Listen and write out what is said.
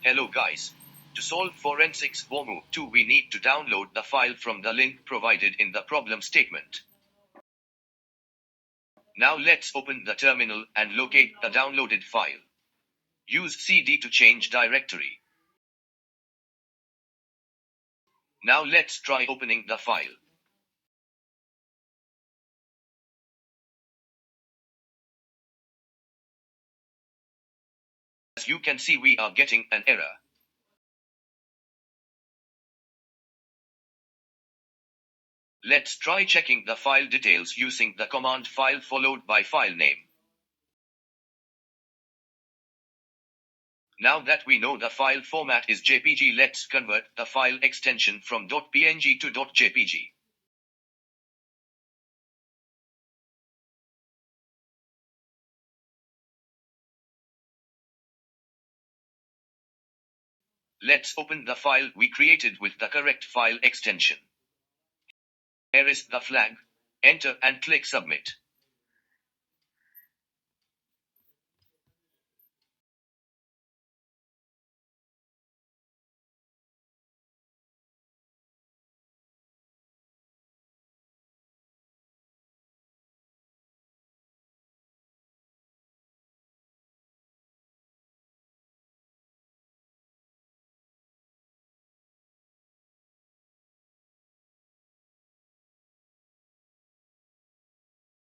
Hello guys. To solve forensics Warmup 2 we need to download the file from the link provided in the problem statement. Now let's open the terminal and locate the downloaded file. Use cd to change directory. Now let's try opening the file. As you can see we are getting an error. Let's try checking the file details using the command file followed by file name. Now that we know the file format is JPG, let's convert the file extension from .png to .jpg. Let's open the file we created with the correct file extension. Here is the flag. Enter and click Submit.